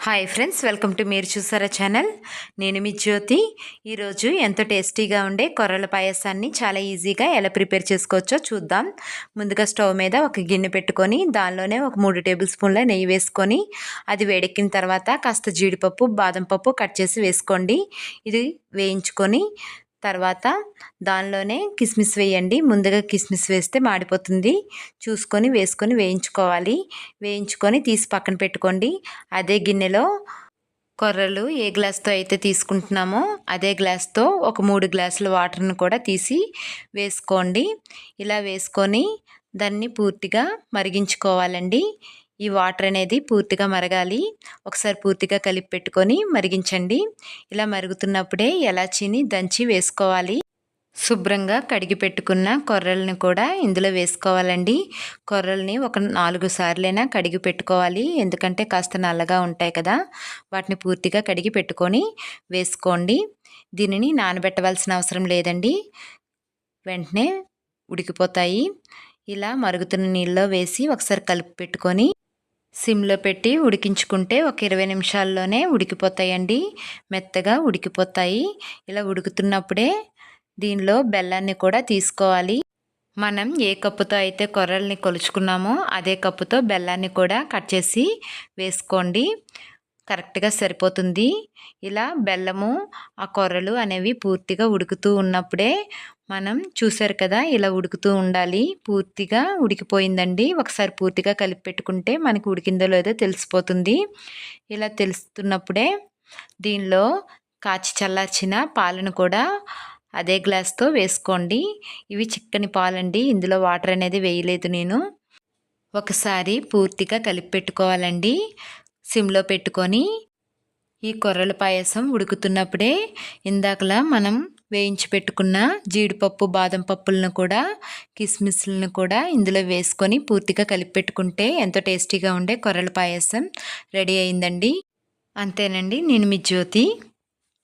Hi friends, welcome to మీరు చూసారా channel. నేను మీ జ్యోతి. ఈరోజు ఎంతో టేస్టీగా ఉండే కొర్రల పాయసాన్ని చాలా ఈజీగా ఎలా ప్రిపేర్ చేసుకోవచ్చో చూద్దాం. ముందుగా స్టవ్ మీద ఒక గిన్నె పెట్టుకొని దానిలోనే ఒక 3 టేబుల్ స్పూన్ల నెయ్యి వేసుకొని అది వేడెక్కిన తర్వాత కాస్త జీడిపప్పు, బాదం పప్పు కట్ చేసి వేసుకోండి. ఇది వేయించుకొని తర్వాత దానిలోనే కిస్మిస్ వేయండి. ముందుగా కిస్మిస్ వేస్తే మాడిపోతుంది. చూసుకొని వేసుకొని వేయించుకోవాలి. వేయించుకొని తీసి పక్కన పెట్టుకోండి. అదే గిన్నెలో కొర్రలు ఏ గ్లాస్తో అయితే తీసుకుంటున్నామో అదే గ్లాస్తో ఒక 3 గ్లాసుల వాటర్ని కూడా తీసి వేసుకోండి. ఇలా వేసుకొని దాన్ని పూర్తిగా మరిగించుకోవాలండి. ఈ వాటర్ అనేది పూర్తిగా మరగాలి. ఒకసారి పూర్తిగా కలిపి పెట్టుకొని మరిగించండి. ఇలా మరుగుతున్నప్పుడే ఎలాచీని దంచి వేసుకోవాలి. శుభ్రంగా కడిగి పెట్టుకున్న కొర్రల్ని కూడా ఇందులో వేసుకోవాలండి. కొర్రల్ని ఒక 4 సార్లైనా కడిగి పెట్టుకోవాలి. ఎందుకంటే కాస్త నల్లగా ఉంటాయి కదా, వాటిని పూర్తిగా కడిగి పెట్టుకొని వేసుకోండి. దీనిని నానబెట్టవలసిన అవసరం లేదండి, వెంటనే ఉడికిపోతాయి. ఇలా మరుగుతున్న నీళ్ళలో వేసి ఒకసారి కలిపి పెట్టుకొని సిమ్లో పెట్టి ఉడికించుకుంటే ఒక 20 నిమిషాల్లోనే ఉడికిపోతాయండి. మెత్తగా ఉడికిపోతాయి. ఇలా ఉడుకుతున్నప్పుడే దీనిలో బెల్లాన్ని కూడా తీసుకోవాలి. మనం ఏ కప్పుతో అయితే కొర్రల్ని కొలుచుకున్నామో అదే కప్పుతో బెల్లాన్ని కూడా కట్ చేసి వేసుకోండి. కరెక్ట్గా సరిపోతుంది. ఇలా బెల్లము, ఆ కొర్రలు అనేవి పూర్తిగా ఉడుకుతూ ఉన్నప్పుడే మనం చూసారు కదా, ఇలా ఉడుకుతూ ఉండాలి. పూర్తిగా ఉడికిపోయిందండి. ఒకసారి పూర్తిగా కలిపి పెట్టుకుంటే మనకి ఉడికిందో లేదో తెలిసిపోతుంది. ఇలా తెలుస్తున్నప్పుడే దీనిలో కాచి చల్లార్చిన పాలను కూడా అదే గ్లాస్తో వేసుకోండి. ఇవి చిక్కని పాలండి, ఇందులో వాటర్ అనేది వేయలేదు నేను. ఒకసారి పూర్తిగా కలిపి పెట్టుకోవాలండి సిమ్లో పెట్టుకొని. ఈ కొర్రల పాయసం ఉడుకుతున్నప్పుడే ఇందాకలా మనం వేయించి పెట్టుకున్న జీడిపప్పు, బాదం పప్పులను కూడా, కిస్మిస్లను కూడా ఇందులో వేసుకొని పూర్తిగా కలిపి పెట్టుకుంటే ఎంతో టేస్టీగా ఉండే కొర్రల పాయసం రెడీ అయిందండి. అంతేనండి. నేను మీ జ్యోతి.